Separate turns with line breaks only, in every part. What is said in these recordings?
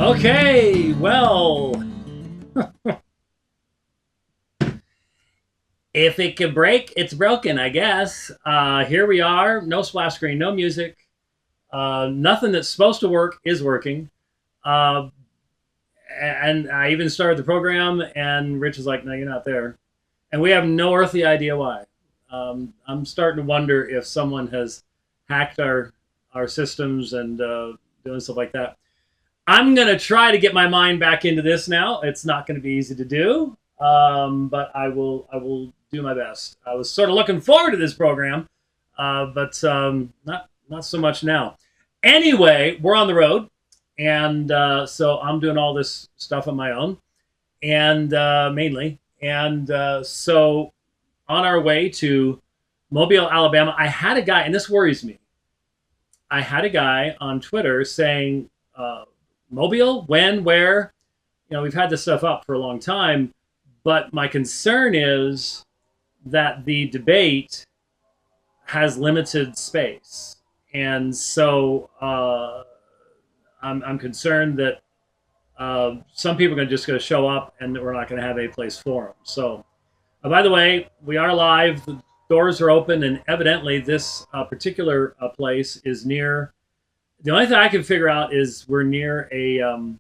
Okay, well, if it can break, it's broken, I guess. Here we are. No splash screen, no music. Nothing that's supposed to work is working. Uh, and I even started the program, and Rich is like, no, you're not there. And we have no earthly idea why. I'm starting to wonder if someone has hacked our systems and doing stuff like that. I'm gonna try to get my mind back into this now. It's not going to be easy to do, but I will do my best. I was sort of looking forward to this program, but not so much now. Anyway, we're on the road, and so I'm doing all this stuff on my own, and mainly, and so on our way to Mobile, Alabama, I had a guy, and this worries me. I had a guy on Twitter saying, Mobile, when, where? We've had this stuff up for a long time, but my concern is that the debate has limited space. And so I'm concerned that some people are just going to show up and we're not going to have a place for them. So, by the way, we are live. The doors are open, and evidently this particular place is near. The only thing I can figure out is we're near a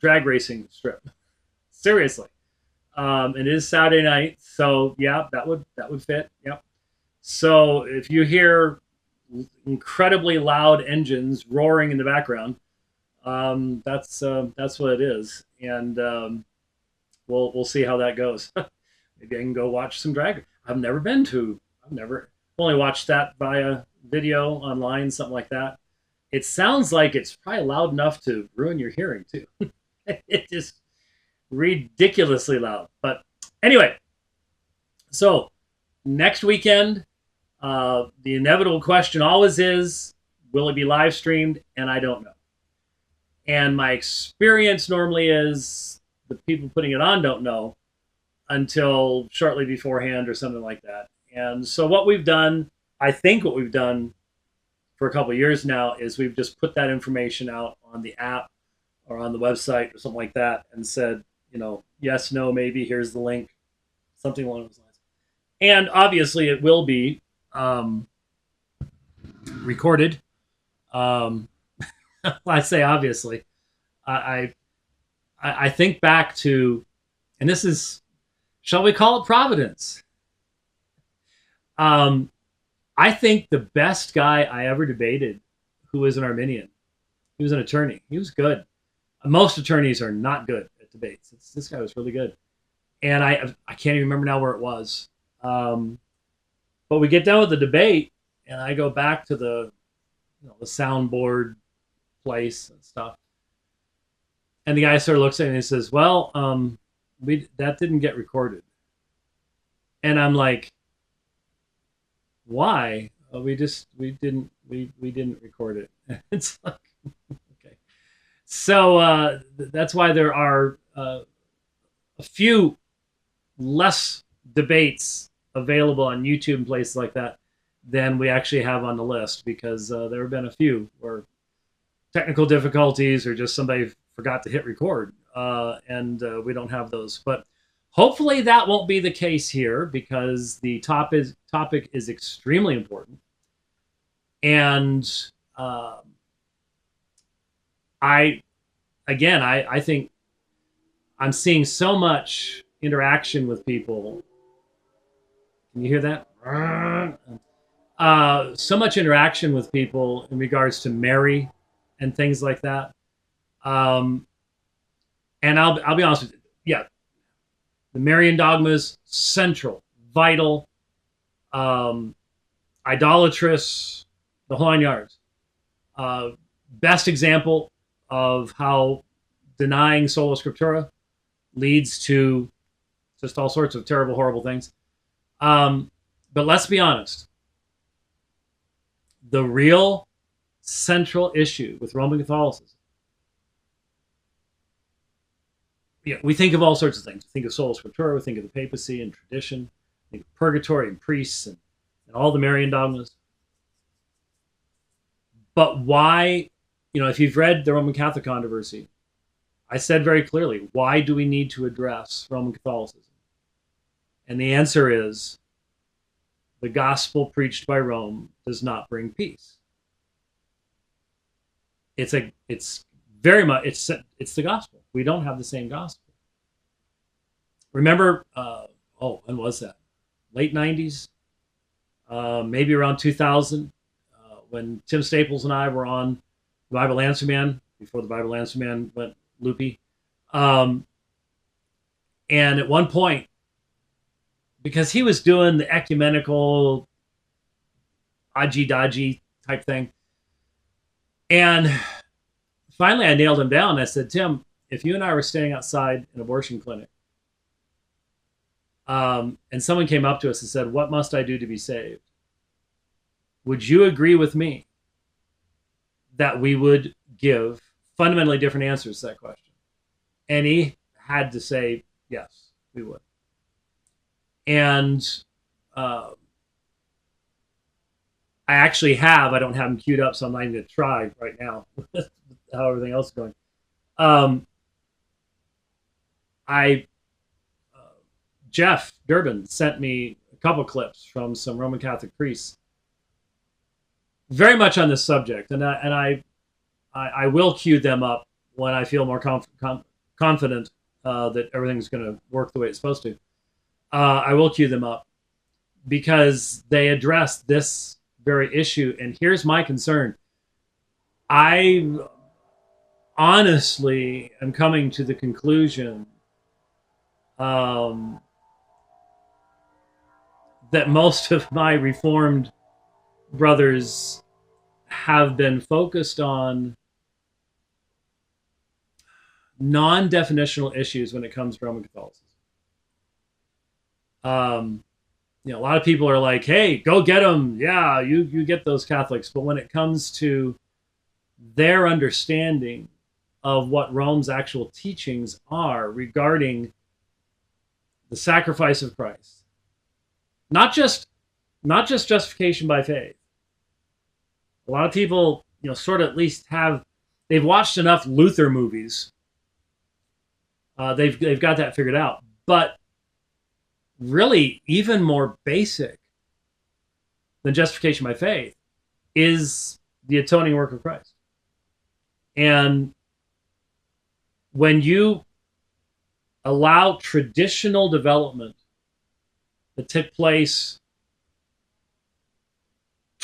drag racing strip. Seriously, it is Saturday night, so yeah, that would fit. Yep. So if you hear incredibly loud engines roaring in the background, that's what it is, and we'll see how that goes. Maybe I can go watch some drag. I've never only watched that via video online, something like that. It sounds like it's probably loud enough to ruin your hearing too. It's just ridiculously loud. But anyway, so next weekend, the inevitable question always is, will it be live streamed? And I don't know. And my experience normally is the people putting it on don't know until shortly beforehand or something like that. And so what we've done, I think what we've done for a couple of years now is we've just put that information out on the app or on the website or something like that and said, yes, no, maybe, here's the link, something along those lines. And obviously it will be recorded. I say obviously. I think back to, and this is, shall we call it Providence? I think the best guy I ever debated, who was an Arminian, he was an attorney. He was good. Most attorneys are not good at debates. This guy was really good, and I can't even remember now where it was. But we get done with the debate, and I go back to the soundboard place and stuff, and the guy sort of looks at me and he says, "Well, that didn't get recorded," and I'm like, why? We didn't record it. It's like, okay. So that's why there are a few less debates available on YouTube and places like that than we actually have on the list, because there have been a few where technical difficulties or just somebody forgot to hit record, and we don't have those. But hopefully that won't be the case here, because the topic is extremely important. And I think I'm seeing so much interaction with people. Can you hear that? So much interaction with people in regards to Mary and things like that. And I'll be honest with you. Yeah, the Marian dogmas, central, vital, idolatrous, the whole nine yards. Best example of how denying sola scriptura leads to just all sorts of terrible, horrible things. But let's be honest. The real central issue with Roman Catholicism, we think of all sorts of things. We think of sola scriptura, we think of the papacy and tradition, we think of purgatory and priests and all the Marian dogmas. But why if you've read the Roman Catholic controversy, I said very clearly, why do we need to address Roman Catholicism? And the answer is the gospel preached by Rome does not bring peace. It's very much it's the gospel. We don't have the same gospel. Remember, when was that? Late 90s, maybe around 2000, when Tim Staples and I were on the Bible Answer Man, before the Bible Answer Man went loopy. And at one point, because he was doing the ecumenical dodgy type thing, and finally I nailed him down. I said, Tim, if you and I were standing outside an abortion clinic, and someone came up to us and said, what must I do to be saved? Would you agree with me that we would give fundamentally different answers to that question? And he had to say, yes, we would. And I don't have them queued up, so I'm not even going to try right now how everything else is going. Jeff Durbin sent me a couple clips from some Roman Catholic priests very much on this subject, and I will queue them up when I feel more confident that everything's going to work the way it's supposed to. I will queue them up because they address this very issue. And here's my concern. I honestly am coming to the conclusion that most of my Reformed brothers have been focused on non-definitional issues when it comes to Roman Catholicism. A lot of people are like, hey, go get them. Yeah, you get those Catholics. But when it comes to their understanding of what Rome's actual teachings are regarding the sacrifice of Christ, not just justification by faith. A lot of people, sort of at least they've watched enough Luther movies. They've got that figured out. But really, even more basic than justification by faith is the atoning work of Christ. And when you allow traditional development that took place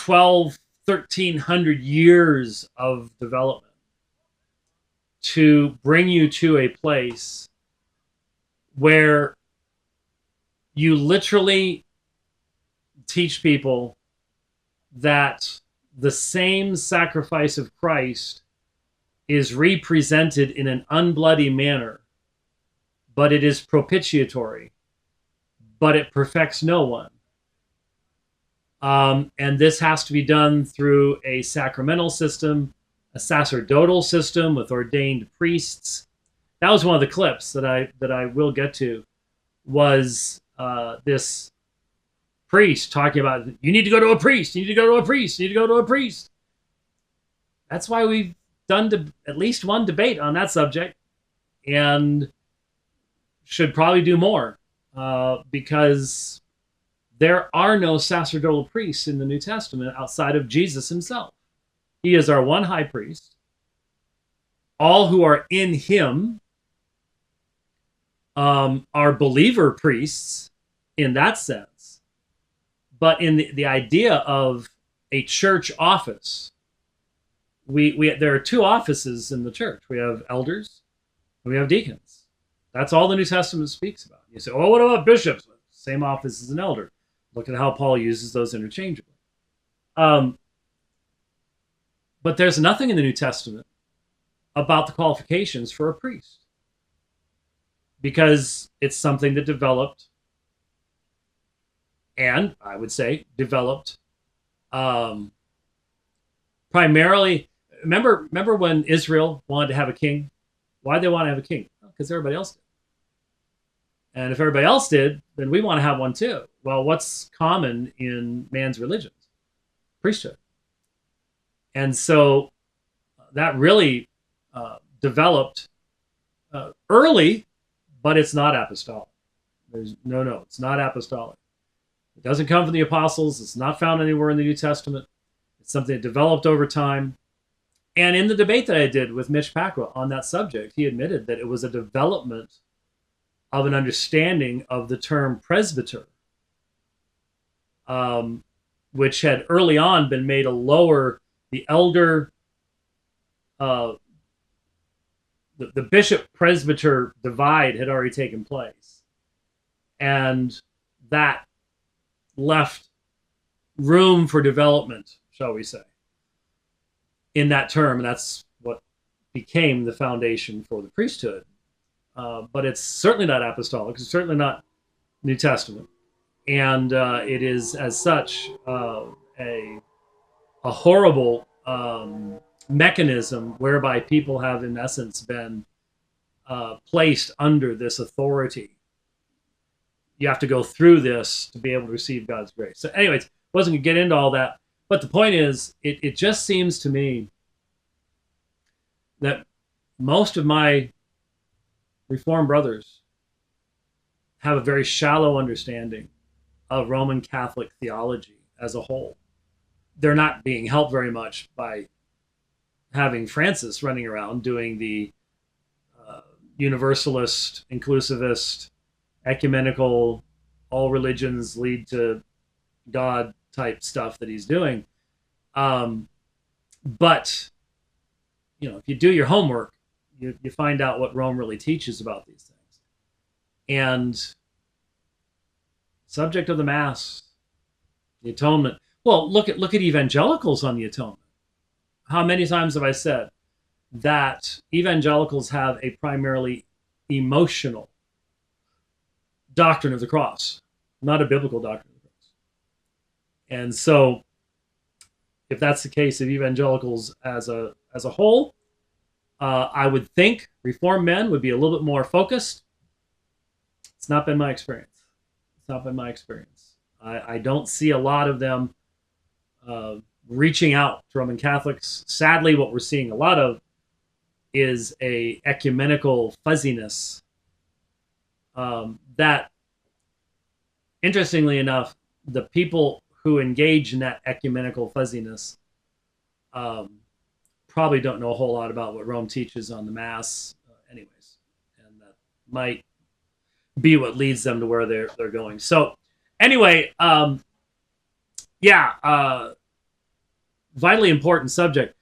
1,300 years of development to bring you to a place where you literally teach people that the same sacrifice of Christ is represented in an unbloody manner, but it is propitiatory, but it perfects no one. And this has to be done through a sacramental system, a sacerdotal system with ordained priests. That was one of the clips that I will get to, was this priest talking about, you need to go to a priest, you need to go to a priest, you need to go to a priest. That's why we've done at least one debate on that subject, and should probably do more, because there are no sacerdotal priests in the New Testament outside of Jesus himself. He is our one high priest. All who are in him are believer priests in that sense. But in the idea of a church office, there are two offices in the church. We have elders and we have deacons. That's all the New Testament speaks about. You say, oh, what about bishops? Same office as an elder. Look at how Paul uses those interchangeably. But there's nothing in the New Testament about the qualifications for a priest, because it's something that developed, and I would say developed primarily. Remember when Israel wanted to have a king? Why did they want to have a king? Because everybody else did. And if everybody else did, then we want to have one too. Well, what's common in man's religions? Priesthood. And so that really developed early, but it's not apostolic. No, it's not apostolic. It doesn't come from the apostles. It's not found anywhere in the New Testament. It's something that developed over time. And in the debate that I did with Mitch Pacwa on that subject, he admitted that it was a development of an understanding of the term presbyter, which had early on been made a lower, the elder, the bishop presbyter divide had already taken place. And that left room for development, shall we say, in that term. And that's what became the foundation for the priesthood. But it's certainly not apostolic. It's certainly not New Testament. And it is, as such, a horrible mechanism whereby people have, in essence, been placed under this authority. You have to go through this to be able to receive God's grace. So anyways, wasn't going to get into all that. But the point is, it just seems to me that most of my Reformed brothers have a very shallow understanding of Roman Catholic theology as a whole. They're not being helped very much by having Francis running around doing the universalist, inclusivist, ecumenical, all religions lead to God type stuff that he's doing. But, if you do your homework, you find out what Rome really teaches about these things. And subject of the Mass, the atonement. Well, look at evangelicals on the atonement. How many times have I said that evangelicals have a primarily emotional doctrine of the cross, not a biblical doctrine of the cross? And so, if that's the case of evangelicals as a whole, I would think Reformed men would be a little bit more focused. It's not been my experience. I don't see a lot of them reaching out to Roman Catholics. Sadly, what we're seeing a lot of is a ecumenical fuzziness that, interestingly enough, the people who engage in that ecumenical fuzziness probably don't know a whole lot about what Rome teaches on the Mass anyways. And that might be what leads them to where they're going. So anyway, vitally important subject.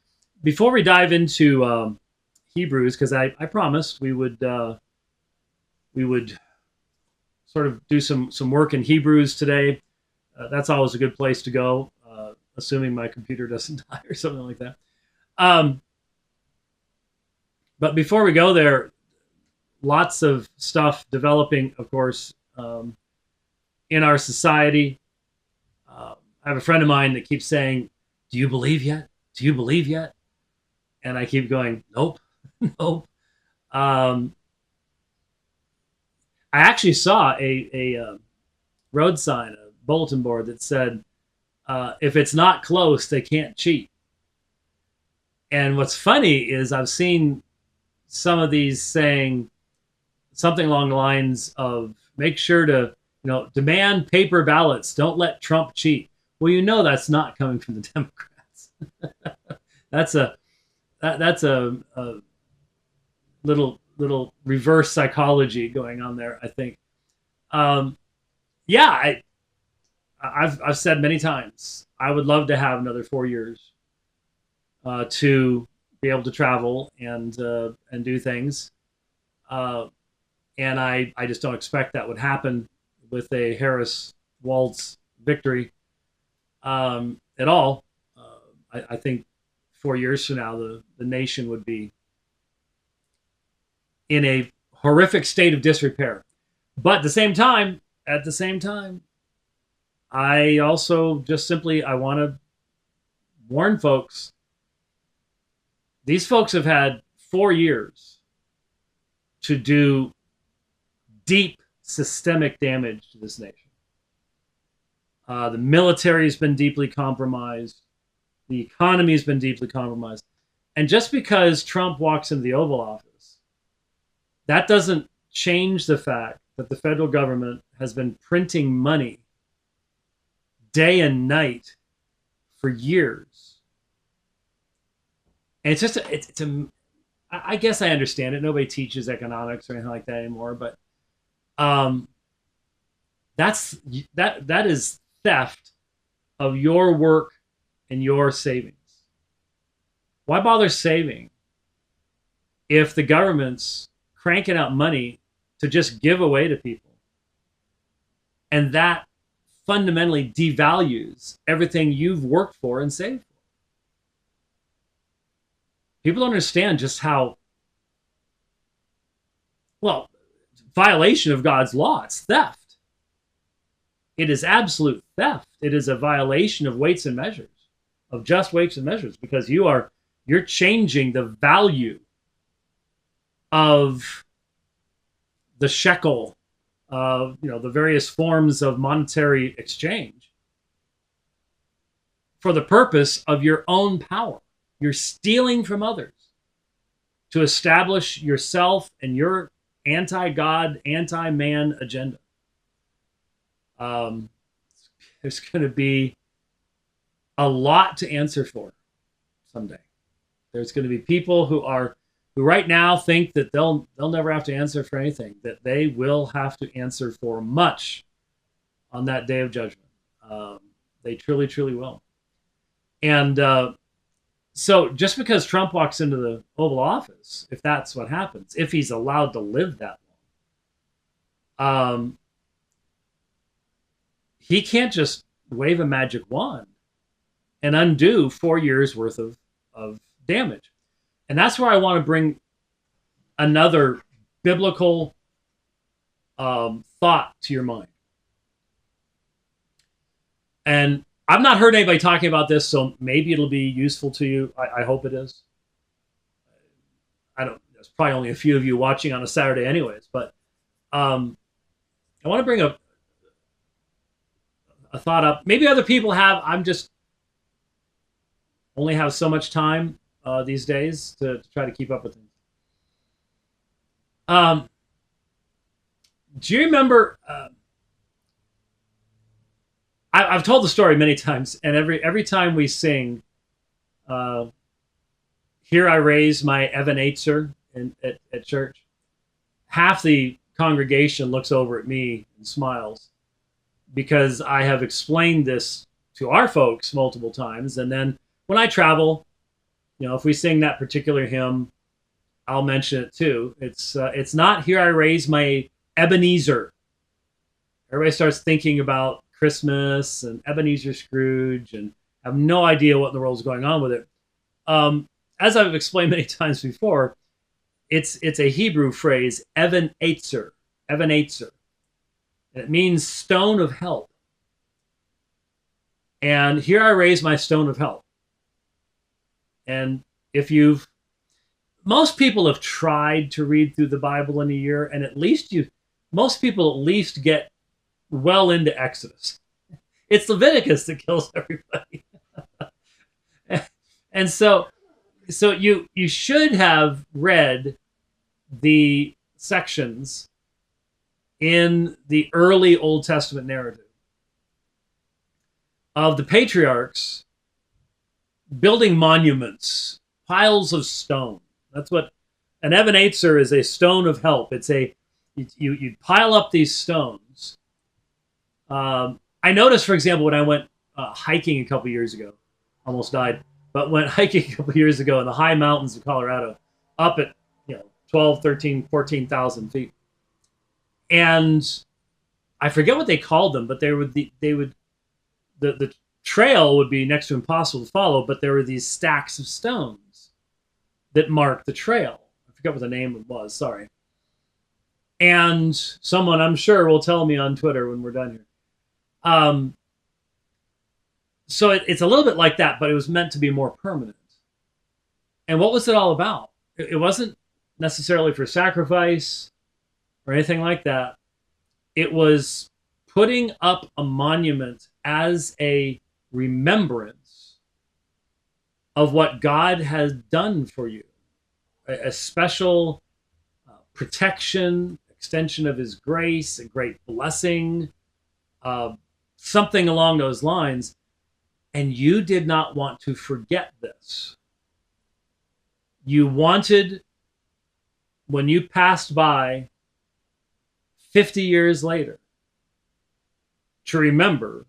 Before we dive into Hebrews, because I promised we would sort of do some work in Hebrews today. That's always a good place to go, assuming my computer doesn't die or something like that. But before we go there, lots of stuff developing, of course, in our society. I have a friend of mine that keeps saying, "Do you believe yet? Do you believe yet?" And I keep going, "Nope, nope." I actually saw a road sign, a bulletin board that said, "If it's not close, they can't cheat." And what's funny is I've seen some of these saying something along the lines of, make sure to, demand paper ballots. Don't let Trump cheat. Well, that's not coming from the Democrats. that's a little reverse psychology going on there, I think. I've said many times, I would love to have another 4 years to be able to travel and do things. And I just don't expect that would happen with a Harris-Walz victory at all. I think 4 years from now, the nation would be in a horrific state of disrepair. But at the same time, I also just simply, I want to warn folks. These folks have had 4 years to do deep systemic damage to this nation. The military has been deeply compromised. The economy has been deeply compromised. And just because Trump walks into the Oval Office, that doesn't change the fact that the federal government has been printing money day and night for years. And it's just, I guess I understand it. Nobody teaches economics or anything like that anymore, but that is theft of your work and your savings. Why bother saving if the government's cranking out money to just give away to people? And that fundamentally devalues everything you've worked for and saved for. People don't understand just how, well, violation of God's law. It's theft. It is absolute theft. It is a violation of weights and measures, of just weights and measures, because you're changing the value of the shekel, the various forms of monetary exchange for the purpose of your own power. You're stealing from others to establish yourself and your anti-God, anti-man agenda. There's going to be a lot to answer for someday. There's going to be people who right now think that they'll never have to answer for anything, that they will have to answer for much on that day of judgment. They truly, truly will. And so just because Trump walks into the Oval Office, if that's what happens, if he's allowed to live that long, he can't just wave a magic wand and undo 4 years worth of damage. And that's where I want to bring another biblical thought to your mind. And I've not heard anybody talking about this, so maybe it'll be useful to you. I hope it is. There's probably only a few of you watching on a Saturday anyways, but I want to bring a thought up. Maybe other people have. I'm just only have so much time these days to try to keep up with things. Do you remember? I've told the story many times, and every time we sing, "Here I Raise My Even-Ezer" at church, half the congregation looks over at me and smiles, because I have explained this to our folks multiple times. And then when I travel, if we sing that particular hymn, I'll mention it too. It's not "Here I Raise My Even-Ezer." Everybody starts thinking about Christmas and Ebenezer Scrooge and have no idea what in the world is going on with it. As I've explained many times before, it's a Hebrew phrase, Even-Ezer, Even-Ezer. And it means stone of help. And here I raise my stone of help. And most people have tried to read through the Bible in a year, and most people at least get well into Exodus. It's Leviticus that kills everybody. And so you should have read the sections in the early Old Testament narrative of the patriarchs building monuments, piles of stone. That's what an Even-Ezer is, a stone of help. It's you pile up these stones. I noticed, for example, when I went hiking a couple years ago, almost died, but went hiking a couple years ago in the high mountains of Colorado, up at 12, 13, 14,000 feet. And I forget what they called them, but the trail would be next to impossible to follow, but there were these stacks of stones that marked the trail. I forget what the name was, sorry. And someone, I'm sure, will tell me on Twitter when we're done here. So it's a little bit like that, but it was meant to be more permanent. And what was it all about? It wasn't necessarily for sacrifice or anything like that. It was putting up a monument as a remembrance of what God has done for you, a special protection, extension of his grace, a great blessing, uh, something along those lines. And you did not want to forget this. You wanted, when you passed by 50 years later, to remember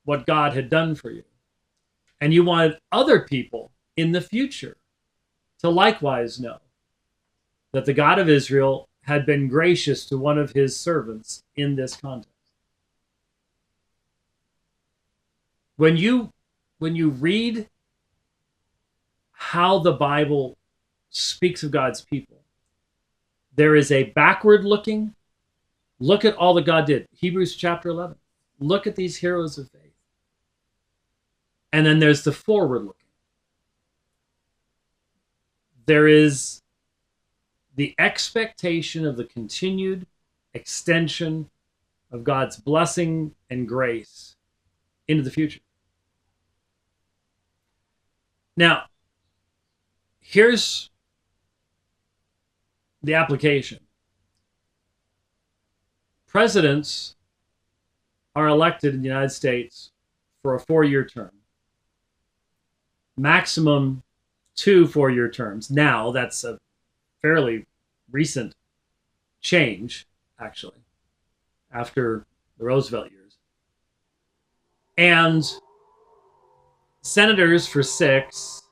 what God had done for you. And you wanted other people in the future to likewise know that the God of Israel had been gracious to one of his servants in this context. When you read how the Bible speaks of God's people, there is a backward looking, look at all that God did. Hebrews chapter 11. Look at these heroes of faith. And then there's the forward looking. There is the expectation of the continued extension of God's blessing and grace into the future. Now, here's the application. Presidents are elected in the United States for a 4-year term. Maximum 2 4-year terms. Now, that's a fairly recent change, actually, after the Roosevelt years. And senators for 6,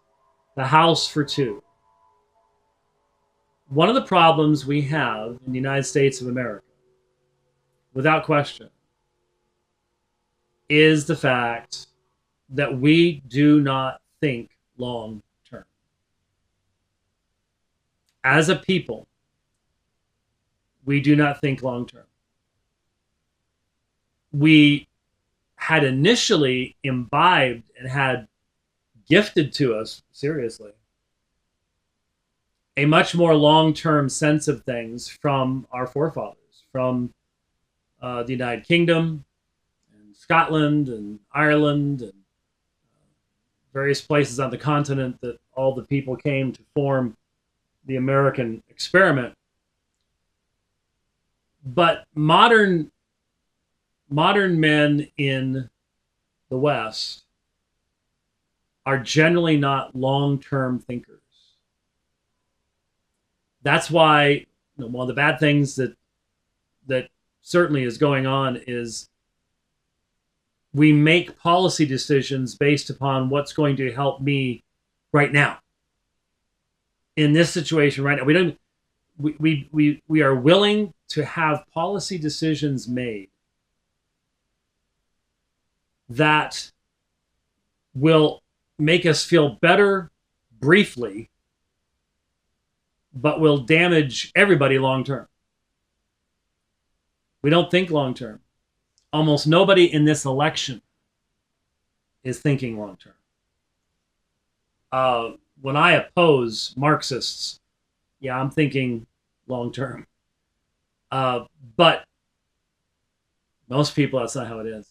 the House for 2. One of the problems we have in the United States of America, without question, is the fact that we do not think long term. As a people, we do not think long term. We had initially imbibed and had gifted to us, seriously, a much more long-term sense of things from our forefathers, from the United Kingdom, and Scotland, and Ireland, and various places on the continent that all the people came to form the American experiment. But modern men in the West are generally not long-term thinkers. That's why one of the bad things that certainly is going on is we make policy decisions based upon what's going to help me right now. In this situation right now, we are willing to have policy decisions made that will make us feel better briefly, but will damage everybody long term. We don't think long term. Almost nobody in this election is thinking long term. When I oppose Marxists, yeah, I'm thinking long term. But most people, that's not how it is.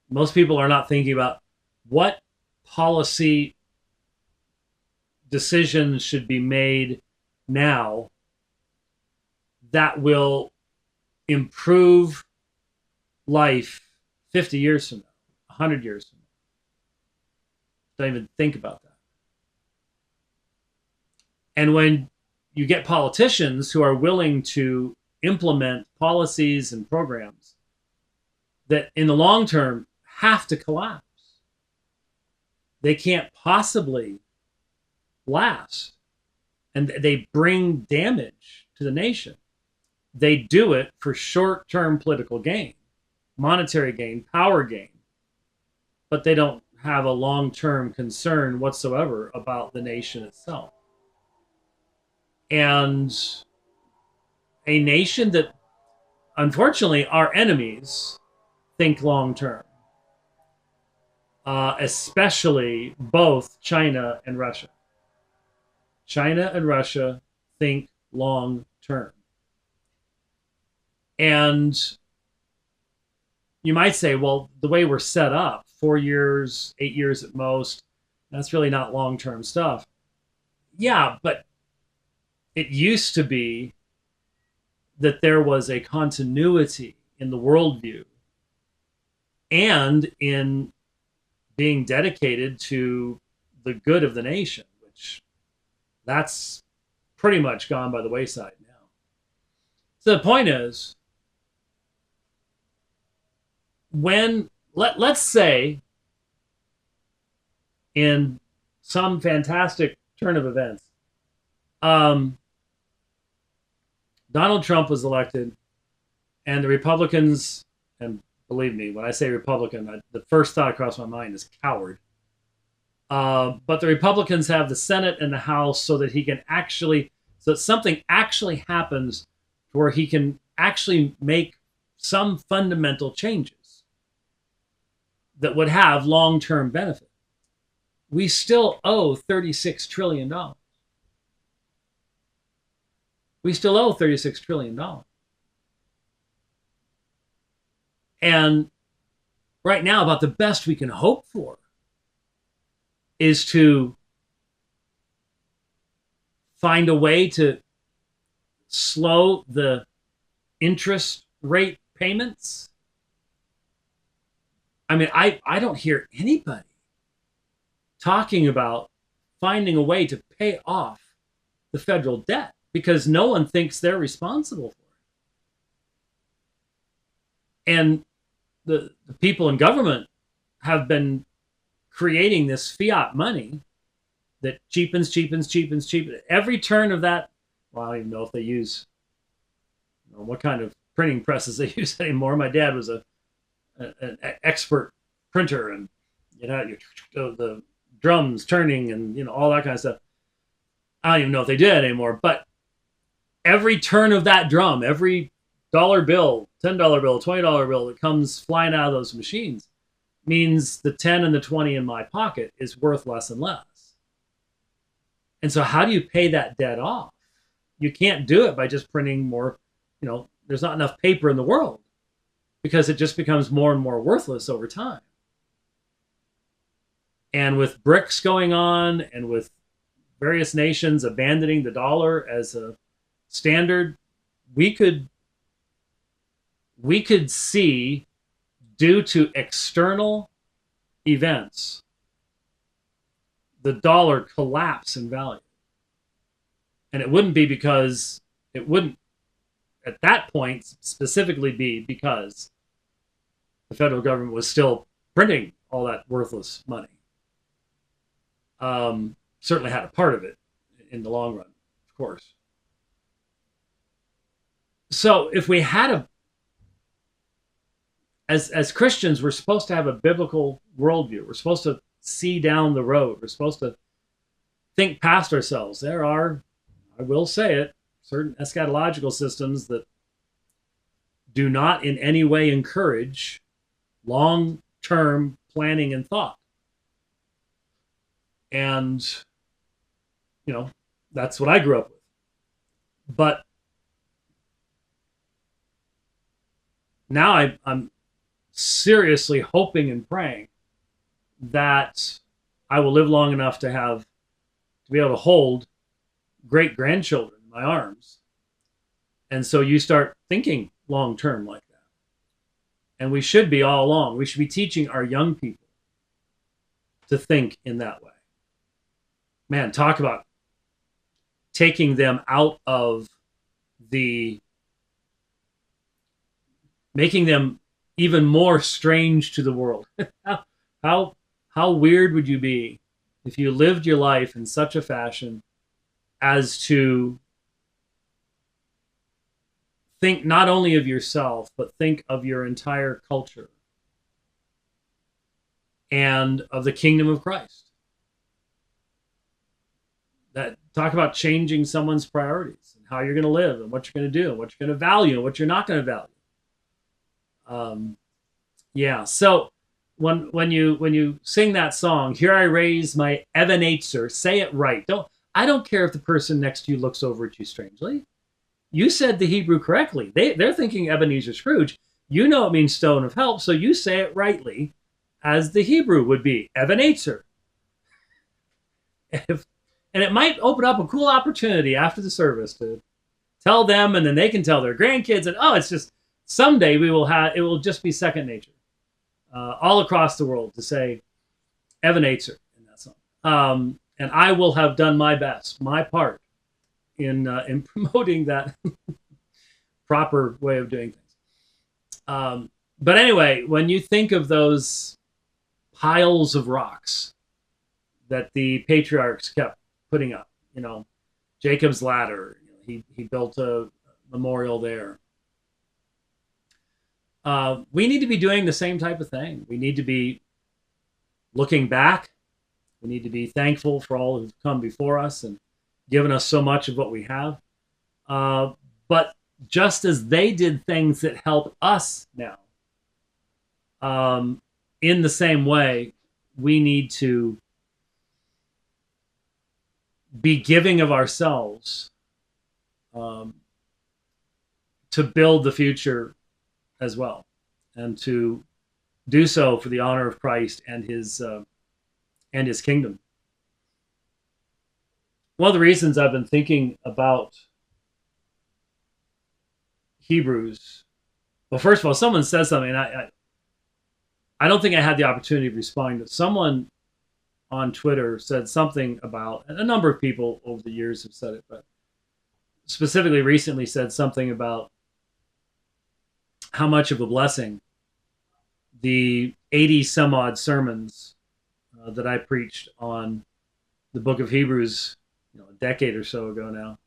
Most people are not thinking about what policy decisions should be made now that will improve life 50 years from now, 100 years from now. Don't even think about that. And when you get politicians who are willing to implement policies and programs that in the long term have to collapse, they can't possibly last, and they bring damage to the nation. They do it for short-term political gain, monetary gain, power gain, but they don't have a long-term concern whatsoever about the nation itself. And a nation that, unfortunately, our enemies think long-term, especially both China and Russia. China and Russia think long-term. And you might say, well, the way we're set up, 4 years, 8 years at most, That's really not long-term stuff. Yeah, but it used to be that there was a continuity in the worldview and in being dedicated to the good of the nation, which that's pretty much gone by the wayside now. So the point is, when let's say in some fantastic turn of events, Donald Trump was elected, and the Republicans, and believe me, when I say Republican, the first thought across my mind is coward. But the Republicans have the Senate and the House so that he can actually, so that something actually happens where he can actually make some fundamental changes that would have long-term benefit. We still owe $36 trillion. We still owe $36 trillion. And right now, about the best we can hope for is to find a way to slow the interest rate payments. I mean, I don't hear anybody talking about finding a way to pay off the federal debt because no one thinks they're responsible for it. And the people in government have been creating this fiat money that cheapens. Every turn of that, well, I don't even know if they use, what kind of printing presses they use anymore. My dad was an expert printer, and the drums turning and all that kind of stuff. I don't even know if they did anymore, but every turn of that drum, every dollar bill, $10 bill, $20 bill that comes flying out of those machines means the 10 and the 20 in my pocket is worth less and less. And so how do you pay that debt off? You can't do it by just printing more, there's not enough paper in the world because it just becomes more and more worthless over time. And with BRICS going on and with various nations abandoning the dollar as a standard, we could see, due to external events, the dollar collapse in value. And it wouldn't be because, it wouldn't at that point specifically be because the federal government was still printing all that worthless money. Certainly had a part of it in the long run, of course. So if we had as Christians, we're supposed to have a biblical worldview. We're supposed to see down the road. We're supposed to think past ourselves. There are, I will say it, certain eschatological systems that do not in any way encourage long-term planning and thought. And, that's what I grew up with. But now I'm seriously hoping and praying that I will live long enough to be able to hold great grandchildren in my arms. And so you start thinking long term like that. And we should be all along. We should be teaching our young people to think in that way. Man, talk about taking them out of making them even more strange to the world. How weird would you be if you lived your life in such a fashion as to think not only of yourself, but think of your entire culture and of the kingdom of Christ? That talk about changing someone's priorities and how you're going to live and what you're going to do and what you're going to value and what you're not going to value. So when you sing that song, "Here I raise my Even-Ezers," say it right. I don't care if the person next to you looks over at you strangely. You said the Hebrew correctly. They're thinking Ebenezer Scrooge. You know it means stone of help, so you say it rightly, as the Hebrew would be, Even-Ezer. if, and it might open up a cool opportunity after the service to tell them, and then they can tell their grandkids, and it's just someday we will have, it will just be second nature all across the world to say Even-Ezers in that song. And I will have done my best, my part in promoting that proper way of doing things. But anyway, when you think of those piles of rocks that the patriarchs kept putting up, Jacob's ladder, he built a memorial there. We need to be doing the same type of thing. We need to be looking back. We need to be thankful for all who've come before us and given us so much of what we have. But just as they did things that help us now, in the same way, we need to be giving of ourselves to build the future as well, and to do so for the honor of Christ and his kingdom. One of the reasons I've been thinking about Hebrews, well, first of all, someone said something, and I don't think I had the opportunity to respond, but someone on Twitter said something about, and a number of people over the years have said it, but specifically recently said something about how much of a blessing the 80 some odd sermons that I preached on the book of Hebrews, a decade or so ago now,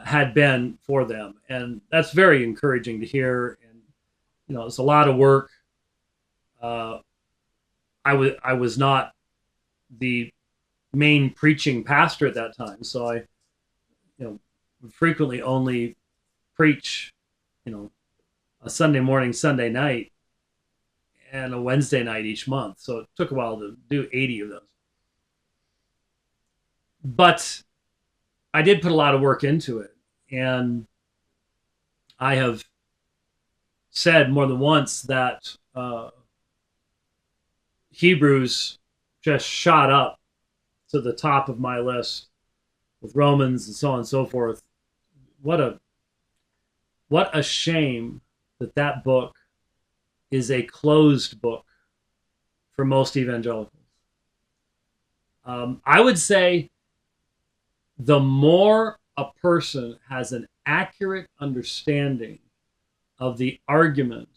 had been for them. And that's very encouraging to hear. And, it's a lot of work. I was not the main preaching pastor at that time, so I would frequently only preach a Sunday morning, Sunday night, and a Wednesday night each month. So it took a while to do 80 of those. But I did put a lot of work into it. And I have said more than once that Hebrews just shot up to the top of my list with Romans and so on and so forth. What a shame that book is a closed book for most evangelicals. I would say the more a person has an accurate understanding of the argument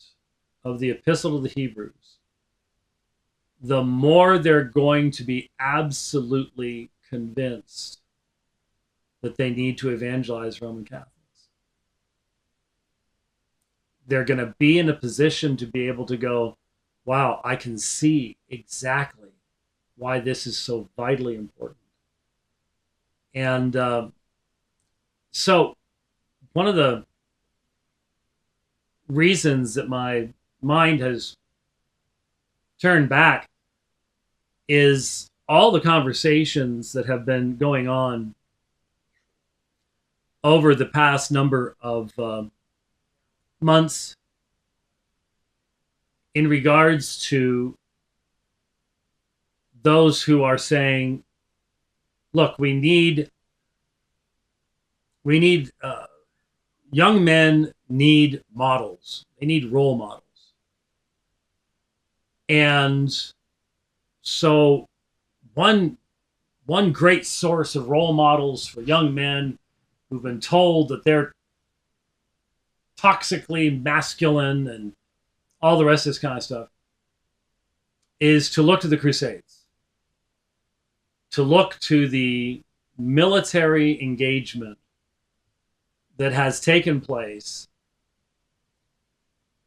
of the Epistle to the Hebrews, the more they're going to be absolutely convinced that they need to evangelize Roman Catholics. They're going to be in a position to be able to go, wow, I can see exactly why this is so vitally important. And so one of the reasons that my mind has turned back is all the conversations that have been going on over the past number of months in regards to those who are saying, look, we need young men need models. They need role models. And so one great source of role models for young men who've been told that they're toxically masculine and all the rest of this kind of stuff is to look to the Crusades, to look to the military engagement that has taken place,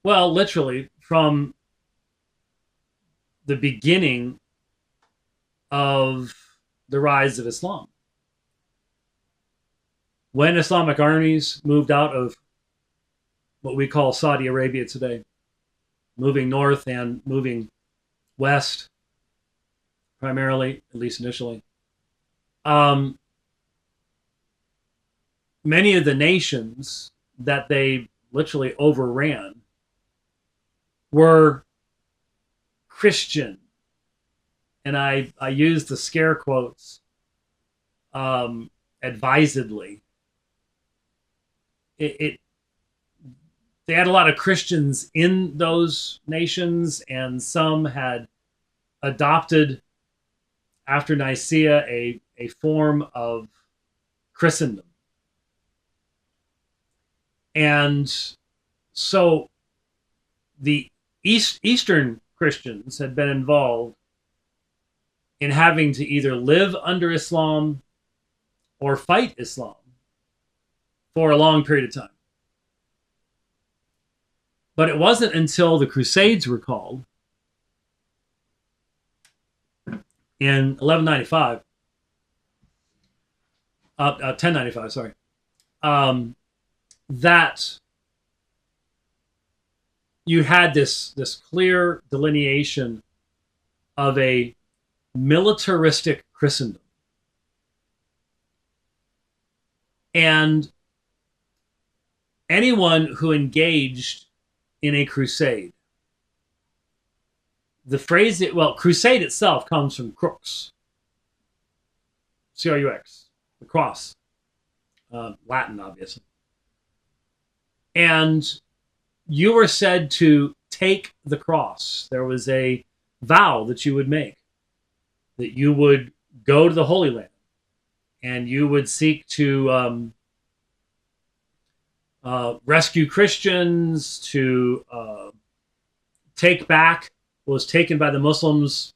well, literally from the beginning of the rise of Islam. When Islamic armies moved out of what we call Saudi Arabia today, moving north and moving west, primarily, at least initially, many of the nations that they literally overran were Christian. And I use the scare quotes advisedly. It they had a lot of Christians in those nations, and some had adopted after Nicaea a form of Christendom. And so the Eastern Christians had been involved in having to either live under Islam or fight Islam for a long period of time. But it wasn't until the Crusades were called in 1195, 1095, sorry, that you had this clear delineation of a militaristic Christendom. And anyone who engaged in a crusade, the phrase, crusade itself comes from crux, C-R-U-X, the cross, Latin, obviously. And you were said to take the cross. There was a vow that you would make, that you would go to the Holy Land, and you would seek to rescue Christians, to take back what was taken by the Muslims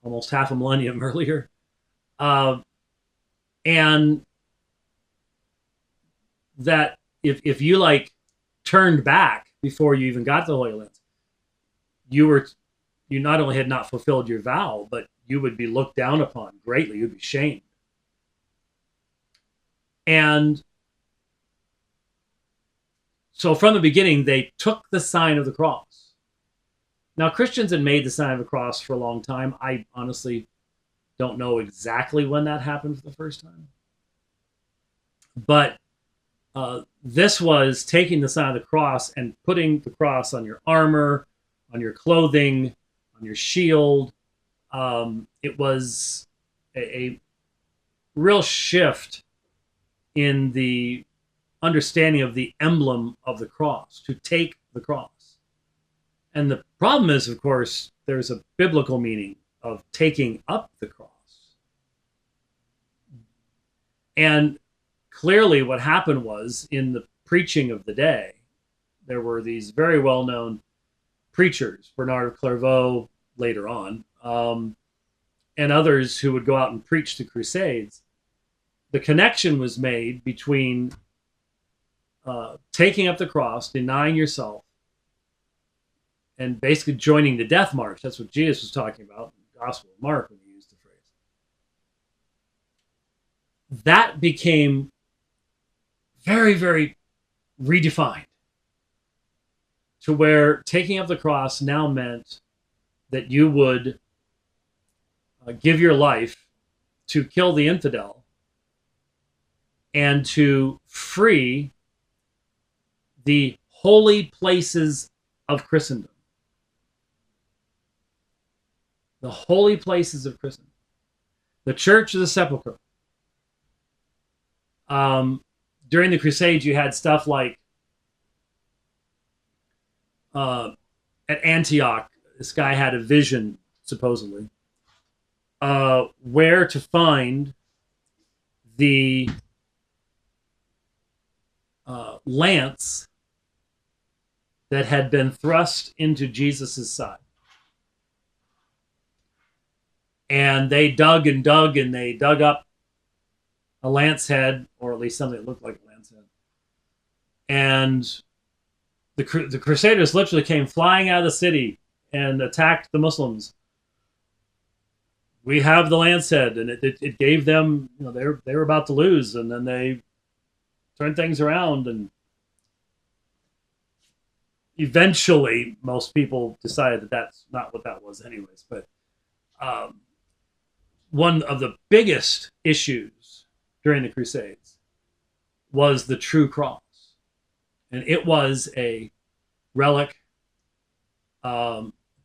almost half a millennium earlier. And that if you turned back before you even got to the Holy Land, you not only had not fulfilled your vow, but you would be looked down upon greatly. You'd be shamed. And so from the beginning, they took the sign of the cross. Now, Christians had made the sign of the cross for a long time. I honestly don't know exactly when that happened for the first time. But this was taking the sign of the cross and putting the cross on your armor, on your clothing, on your shield. It was a real shift in the understanding of the emblem of the cross, to take the cross. And the problem is, of course, there's a biblical meaning of taking up the cross. And clearly what happened was, in the preaching of the day, there were these very well-known preachers, Bernard of Clairvaux later on, and others who would go out and preach the Crusades. The connection was made between taking up the cross, denying yourself, and basically joining the death march. That's what Jesus was talking about in the Gospel of Mark when he used the phrase. That became very, very redefined, to where taking up the cross now meant that you would give your life to kill the infidel and to free the holy places of Christendom. The holy places of Christendom. The Church of the Sepulchre. During the Crusades, you had stuff like at Antioch, this guy had a vision, supposedly, where to find the lance that had been thrust into Jesus' side. And they dug and dug, and they dug up a lance head, or at least something that looked like a lance head. And the Crusaders literally came flying out of the city and attacked the Muslims. We have the lance head, and it gave them, they were about to lose, and then they turned things around, and eventually most people decided that that's not what that was anyways. But one of the biggest issues during the Crusades was the true cross. And it was a relic,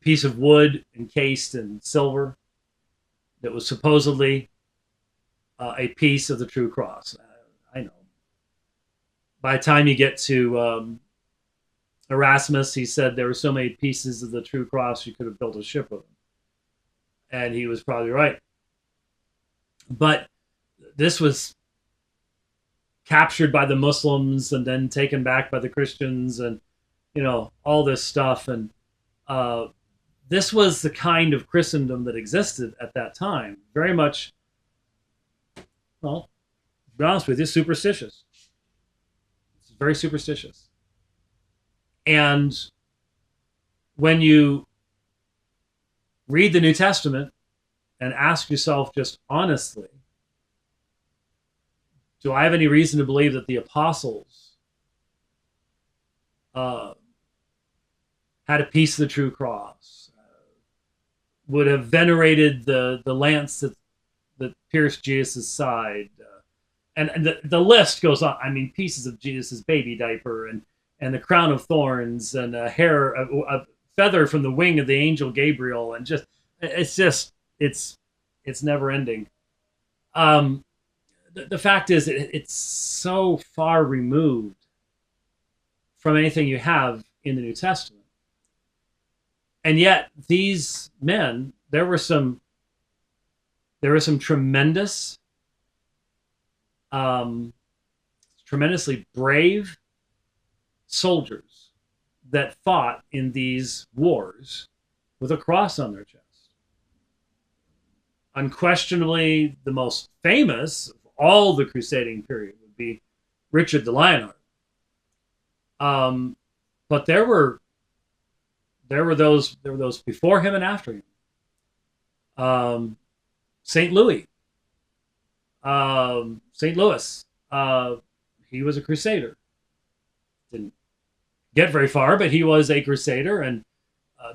piece of wood encased in silver, that was supposedly a piece of the true cross. I know. By the time you get to Erasmus, he said there were so many pieces of the true cross you could have built a ship with them. And he was probably right. But this was captured by the Muslims and then taken back by the Christians, and all this stuff. And this was the kind of Christendom that existed at that time. Very much, well, to be honest with you, superstitious. It's very superstitious. And when you read the New Testament and ask yourself just honestly, do I have any reason to believe that the apostles had a piece of the true cross, would have venerated the lance that pierced Jesus' side? And the list goes on. I mean, pieces of Jesus' baby diaper, and the crown of thorns, and a feather from the wing of the angel Gabriel, and it's never ending. The fact is, it's so far removed from anything you have in the New Testament. And yet, these men, there were some tremendously brave soldiers that fought in these wars with a cross on their chest. Unquestionably, the most famous of all the crusading period would be Richard the Lionheart. But there were those before him and after him. St. Louis, St. Louis, he was a crusader. Didn't get very far, but he was a crusader and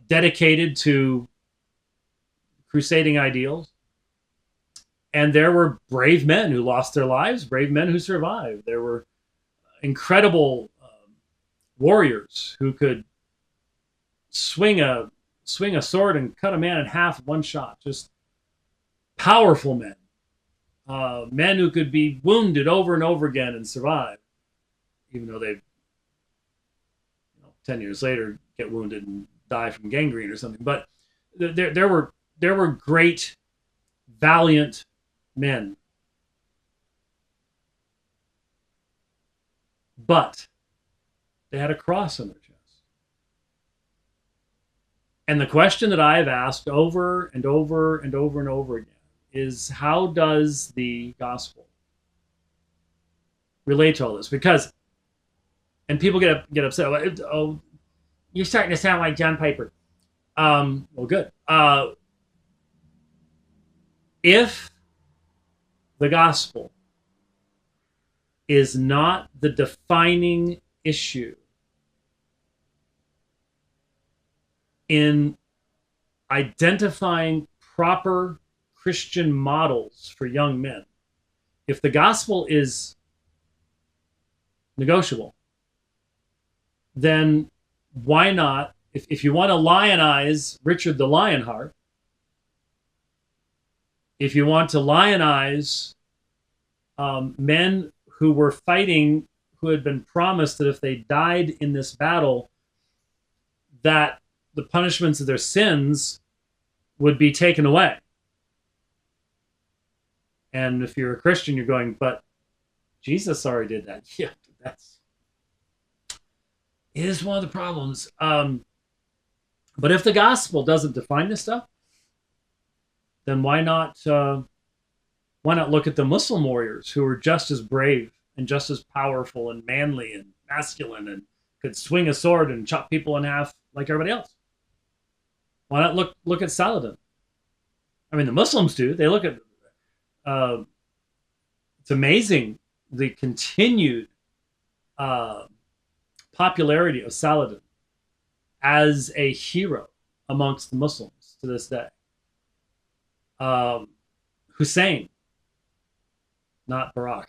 dedicated to crusading ideals. And there were brave men who lost their lives, brave men who survived. There were incredible warriors who could swing a sword and cut a man in half in one shot. Just powerful men. Men who could be wounded over and over again and survive, even though they 10 years later get wounded and die from gangrene or something. But there were great, valiant men. But they had a cross on their chest. And the question that I have asked over and over and over and over again is, how does the gospel relate to all this? Because, and people get upset. Oh, you're starting to sound like John Piper. Well, good. If the gospel is not the defining issue in identifying proper Christian models for young men, if the gospel is negotiable, then why not, if you want to lionize Richard the Lionheart, if you want to lionize men who were fighting, who had been promised that if they died in this battle, that the punishments of their sins would be taken away. And if you're a Christian, you're going, but Jesus already did that. Yeah, it is one of the problems. But if the gospel doesn't define this stuff, then why not look at the Muslim warriors who were just as brave and just as powerful and manly and masculine and could swing a sword and chop people in half like everybody else? Why not look at Saladin? I mean, the Muslims do. They look at. It's amazing the continued popularity of Saladin as a hero amongst the Muslims to this day. Hussein, not Barack,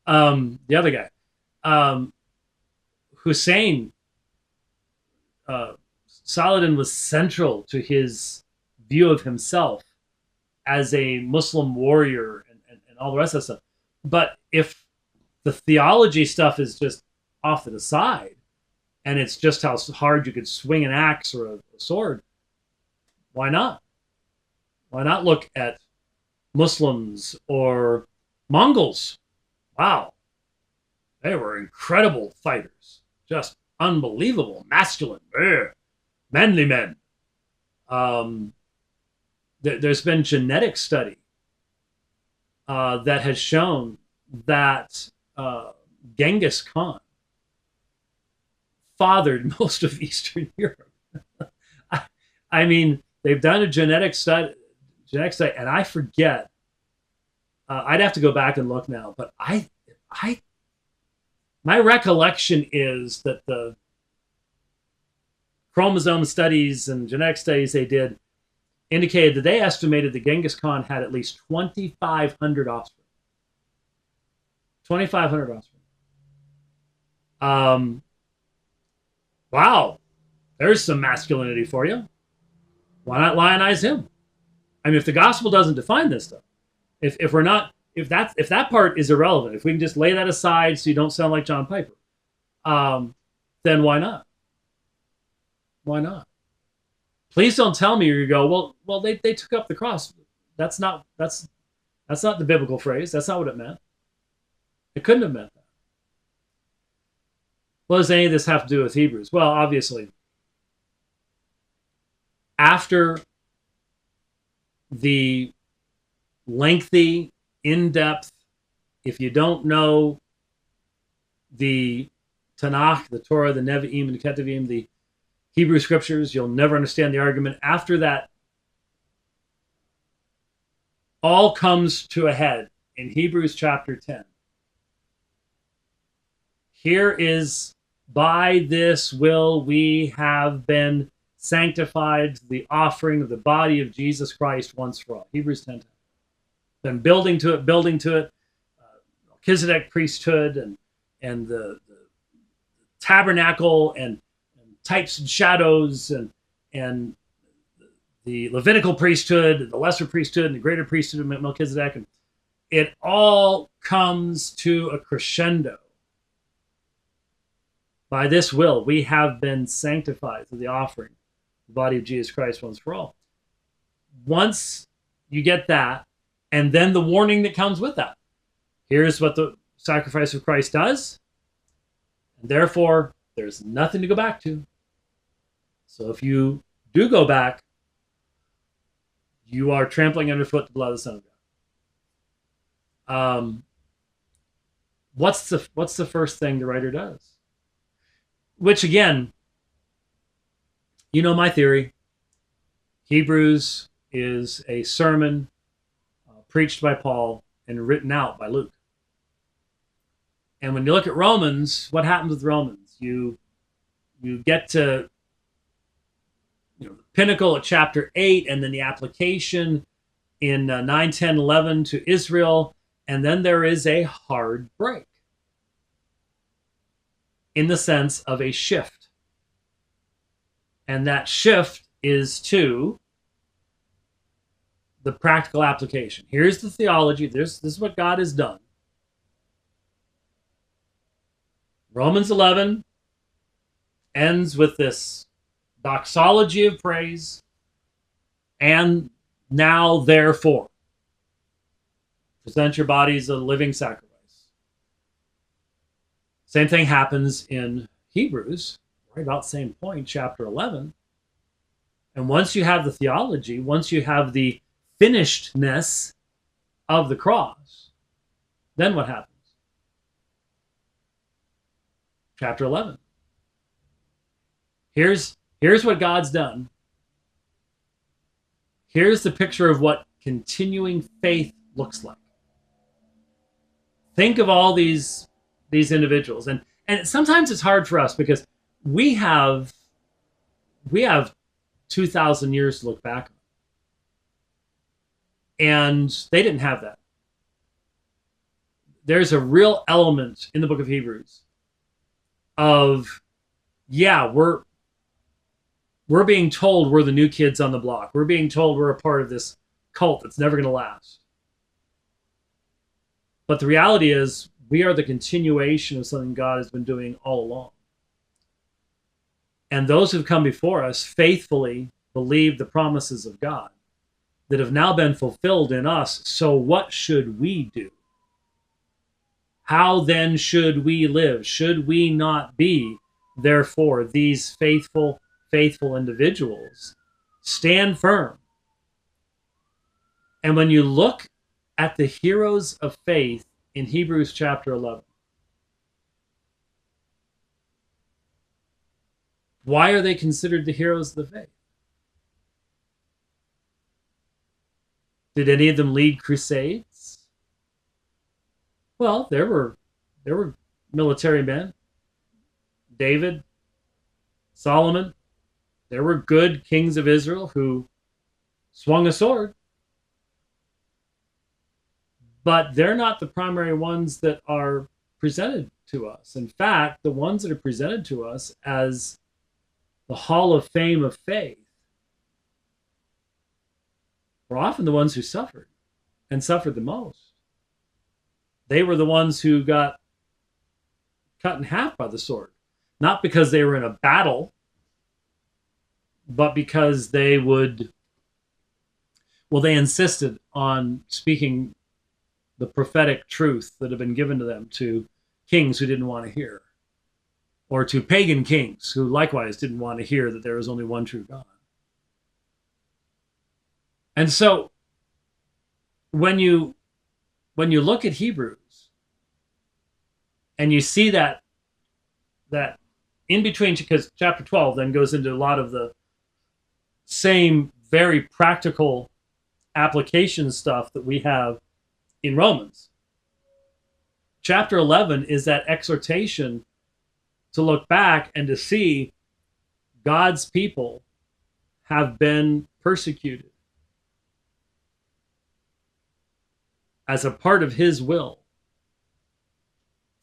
the other guy. Hussein, Saladin was central to his view of himself as a Muslim warrior and all the rest of that stuff. But if the theology stuff is just off to the side, and it's just how hard you could swing an axe or a sword, why not? Why not look at Muslims or Mongols? Wow, they were incredible fighters, just unbelievable, masculine, manly men. There's been genetic study that has shown that Genghis Khan fathered most of Eastern Europe. I mean, they've done a genetic study, and I forget. I'd have to go back and look now, but my recollection is that the chromosome studies and genetic studies they did indicated that they estimated that Genghis Khan had at least 2,500 offspring. 2,500 offspring. Wow, there's some masculinity for you. Why not lionize him? I mean, if the gospel doesn't define this stuff, if that part is irrelevant, if we can just lay that aside so you don't sound like John Piper, then why not? Why not? Please don't tell me you go, well, they took up the cross. That's not the biblical phrase. That's not what it meant. It couldn't have meant that. What does any of this have to do with Hebrews? Well, obviously, after the lengthy, in-depth, if you don't know the Tanakh, the Torah, the Nevi'im, and the Ketuvim, the Hebrew scriptures, you'll never understand the argument. After that, all comes to a head in Hebrews chapter 10. Here is, by this will we have been sanctified, the offering of the body of Jesus Christ once for all. Hebrews 10. Been building to it. Melchizedek priesthood and the tabernacle and types and shadows and the Levitical priesthood, the lesser priesthood, and the greater priesthood of Melchizedek. And it all comes to a crescendo. By this will, we have been sanctified through the offering, the body of Jesus Christ once for all. Once you get that, and then the warning that comes with that. Here's what the sacrifice of Christ does. And therefore, there's nothing to go back to. So if you do go back, you are trampling underfoot the blood of the Son of God. What's the first thing the writer does? Which again, you know my theory. Hebrews is a sermon preached by Paul and written out by Luke. And when you look at Romans, what happens with Romans? You get to the pinnacle at chapter 8, and then the application in 9, 10, 11 to Israel, and then there is a hard break in the sense of a shift. And that shift is to the practical application. Here's the theology. This is what God has done. Romans 11 ends with this doxology of praise. And now, therefore, present your bodies a living sacrifice. Same thing happens in Hebrews, right about the same point, chapter 11. And once you have the theology, once you have the finishedness of the cross, then what happens? Chapter 11. Here's what God's done. Here's the picture of what continuing faith looks like. Think of all these individuals. And sometimes it's hard for us because we have 2,000 years to look back on. And they didn't have that. There's a real element in the book of Hebrews of, we're being told we're the new kids on the block. We're being told we're a part of this cult that's never going to last. But the reality is, we are the continuation of something God has been doing all along. And those who've come before us faithfully believe the promises of God that have now been fulfilled in us. So what should we do? How then should we live? Should we not be, therefore, these faithful individuals? Stand firm. And when you look at the heroes of faith in Hebrews chapter 11, why are they considered the heroes of the faith? Did any of them lead crusades? Well, there were military men. David, Solomon, there were good kings of Israel who swung a sword. But they're not the primary ones that are presented to us. In fact, the ones that are presented to us as the Hall of Fame of faith were often the ones who suffered, and suffered the most. They were the ones who got cut in half by the sword, not because they were in a battle, but because they insisted on speaking the prophetic truth that had been given to them to kings who didn't want to hear, or to pagan kings who likewise didn't want to hear that there was only one true God. And so when you look at Hebrews and you see that in between, because chapter 12 then goes into a lot of the same very practical application stuff that we have in Romans. Chapter 11 is that exhortation to look back and to see God's people have been persecuted as a part of his will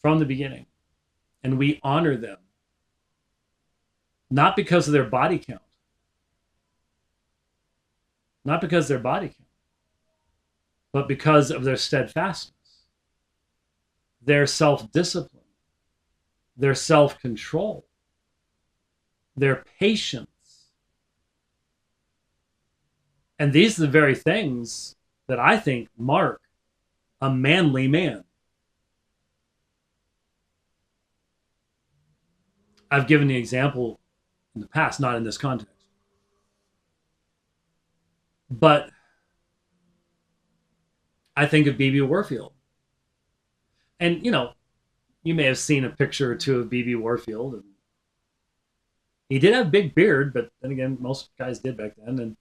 from the beginning. And we honor them, not because of their body count, not because of their body count, but because of their steadfastness, their self-discipline, their self-control, their patience. And these are the very things that I think mark a manly man. I've given the example in the past, not in this context, but I think of B.B. Warfield. And, you may have seen a picture or two of B.B. Warfield. And he did have a big beard, but then again, most guys did back then.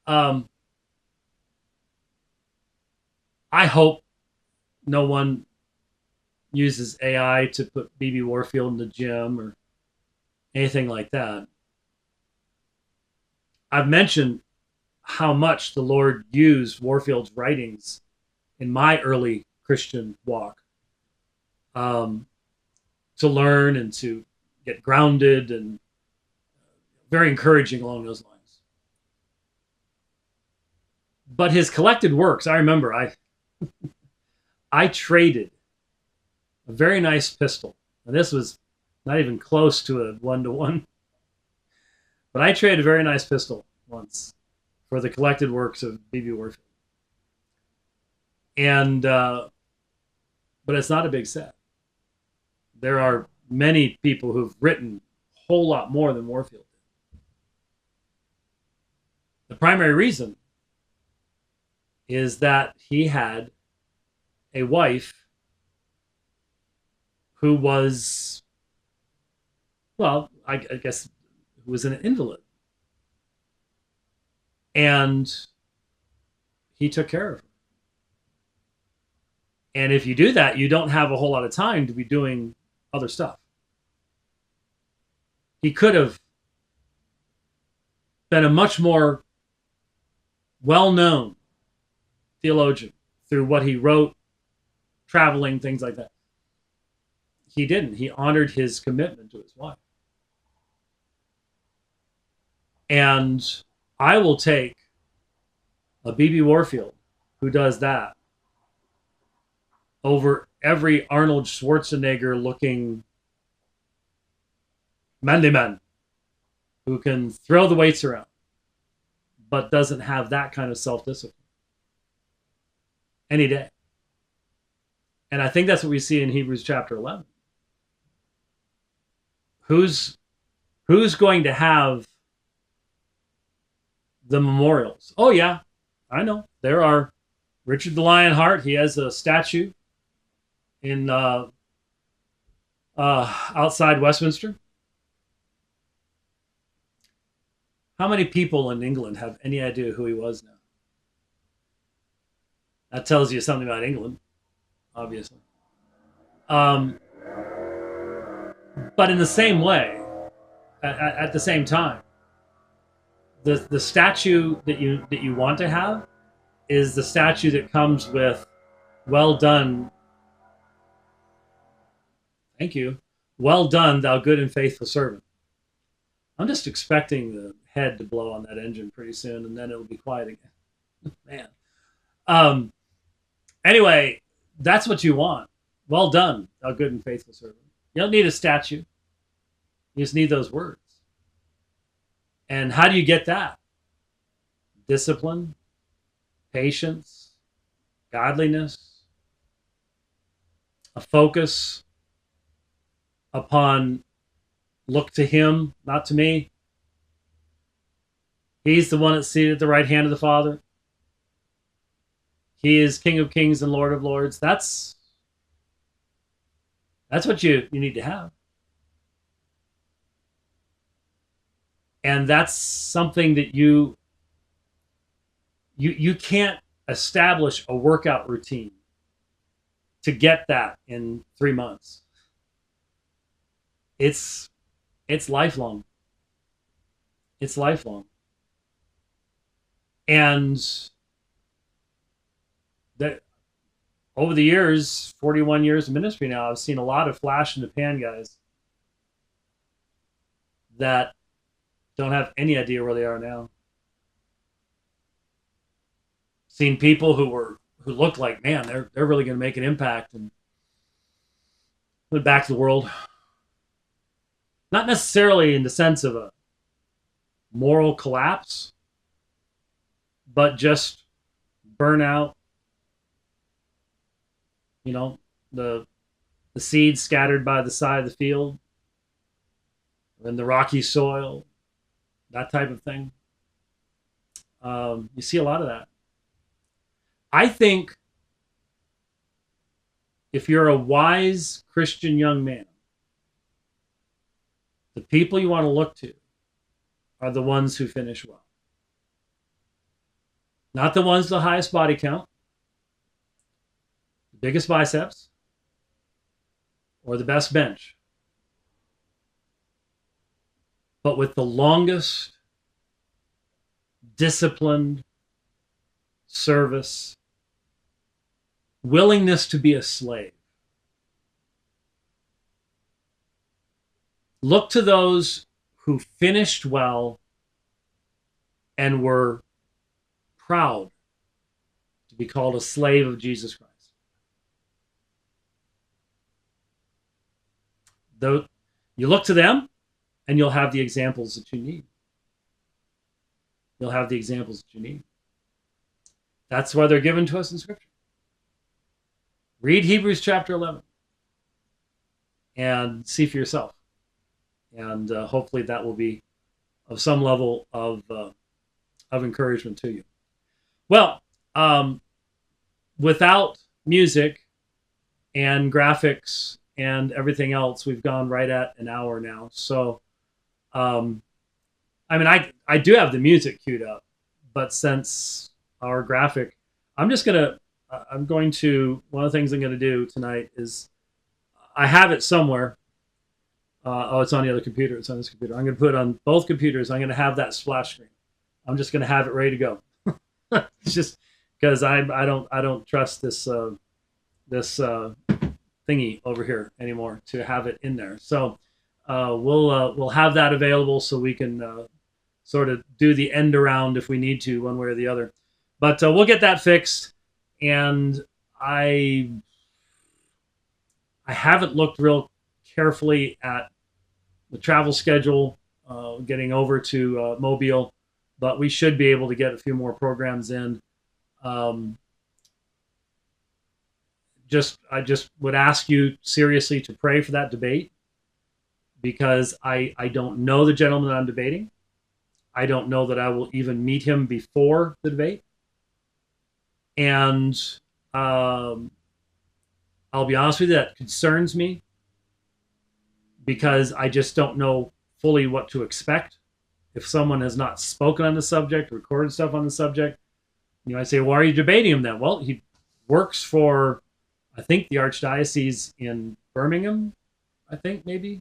And I hope no one uses AI to put B.B. Warfield in the gym or anything like that. I've mentioned how much the Lord used Warfield's writings in my early Christian walk to learn and to get grounded, and very encouraging along those lines. But his collected works, I remember I traded a very nice pistol, and this was not even close to a 1-to-1, but I traded a very nice pistol once for the collected works of B.B. Warfield. And but it's not a big set. There are many people who've written a whole lot more than Warfield did. The primary reason is that he had a wife who was, well, I guess, who was an invalid. And he took care of her. And if you do that, you don't have a whole lot of time to be doing other stuff. He could have been a much more well-known theologian through what he wrote, traveling, things like that. He didn't. He honored his commitment to his wife. And I will take a B.B. Warfield who does that over every Arnold Schwarzenegger looking manly man who can throw the weights around but doesn't have that kind of self-discipline any day. And I think that's what we see in Hebrews chapter 11. Who's going to have the memorials? Oh yeah, I know. There are Richard the Lionheart. He has a statue in outside Westminster. How many people in England have any idea who he was now? That tells you something about England, obviously. Um, but in the same way, at the same time, the statue that you want to have is the statue that comes with "Well done, thank you, well done, thou good and faithful servant." I'm just expecting the head to blow on that engine pretty soon, and then it'll be quiet again. Man. Um, anyway, that's what you want. Well done, thou good and faithful servant. You don't need a statue. You just need those words. And how do you get that? Discipline, patience, godliness, a focus upon look to him, not to me. He's the one that's seated at the right hand of the Father. He is King of Kings and Lord of Lords. That's what you need to have. And that's something that you can't establish a workout routine to get that in 3 months. It's lifelong. It's lifelong. And that over the years, 41 years of ministry now, I've seen a lot of flash in the pan guys that don't have any idea where they are now. Seen people who looked like, man, they're really going to make an impact and went back to the world. Not necessarily in the sense of a moral collapse, but just burnout. You know, the seeds scattered by the side of the field, in the rocky soil, that type of thing. You see a lot of that. I think if you're a wise Christian young man, the people you want to look to are the ones who finish well. Not the ones with the highest body count, the biggest biceps, or the best bench, but with the longest disciplined service, willingness to be a slave. Look to those who finished well and were proud to be called a slave of Jesus Christ. Though you look to them and you'll have the examples that you need. You'll have the examples that you need. That's why they're given to us in Scripture. Read Hebrews chapter 11 and see for yourself. And hopefully that will be of some level of encouragement to you. Well, without music and graphics and everything else, we've gone right at an hour now. So, I mean, I do have the music queued up, but since our graphic, one of the things I'm going to do tonight is I have it somewhere. It's on the other computer. It's on this computer. I'm going to put it on both computers. I'm going to have that splash screen. I'm just going to have it ready to go. It's just because I don't trust this thingy over here anymore to have it in there. So we'll have that available so we can sort of do the end around if we need to, one way or the other. But we'll get that fixed. And I I haven't looked real carefully at the travel schedule getting over to Mobile, but we should be able to get a few more programs in. Um, I just would ask you seriously to pray for that debate, because I don't know the gentleman that I'm debating. I don't know that I will even meet him before the debate. And I'll be honest with you, that concerns me, because I just don't know fully what to expect. If someone has not spoken on the subject, recorded stuff on the subject, I say, why are you debating him then? Well, he works for, I think, the Archdiocese in Birmingham, I think, maybe.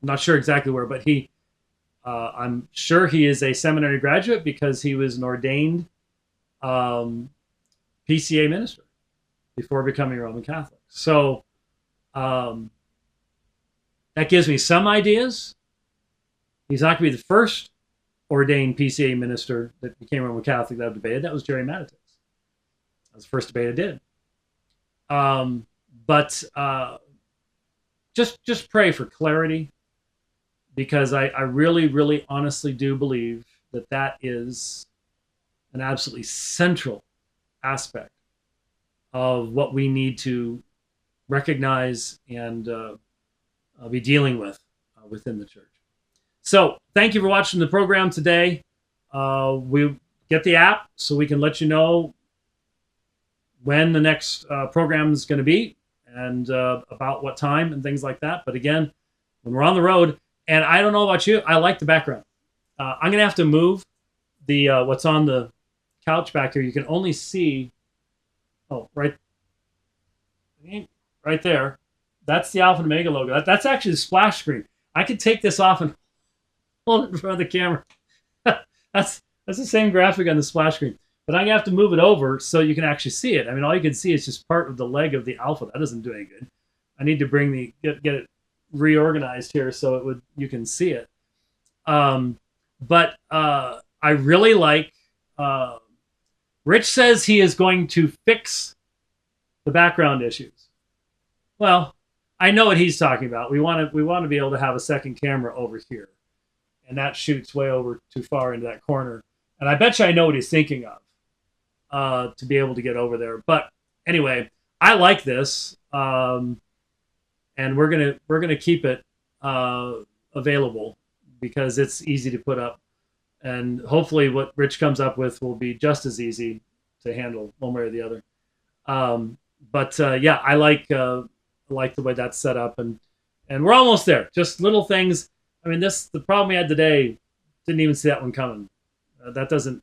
I'm not sure exactly where, but I'm sure he is a seminary graduate, because he was an ordained PCA minister before becoming a Roman Catholic. So that gives me some ideas. He's not going to be the first ordained PCA minister that became a Roman Catholic that I've debated. That was Jerry Mattis. That was the first debate I did. But just pray for clarity, because I really, really honestly do believe that is an absolutely central aspect of what we need to recognize and be dealing with within the church. So thank you for watching the program today. We get the app so we can let you know when the next program is going to be, and about what time and things like that. But again, when we're on the road, and I don't know about you, I like the background. I'm going to have to move the what's on the couch back here. You can only see, right there. That's the Alpha and Omega logo. That's actually the splash screen. I could take this off and hold it in front of the camera. That's the same graphic on the splash screen. But I'm going to have to move it over so you can actually see it. I mean, all you can see is just part of the leg of the Alpha. That doesn't do any good. I need to get it reorganized here so you can see it. But I really like, Rich says he is going to fix the background issues. Well, I know what he's talking about. We want to be able to have a second camera over here, and that shoots way over too far into that corner. And I bet you I know what he's thinking of, to be able to get over there. But anyway, I like this, and we're gonna keep it available, because it's easy to put up, and hopefully what Rich comes up with will be just as easy to handle one way or the other. Yeah, I like the way that's set up, and we're almost there. Just little things. I mean, the problem we had today, didn't even see that one coming. That's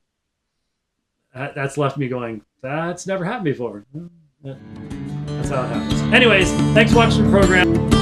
left me going, that's never happened before. That's how it happens. Anyways, thanks for watching the program.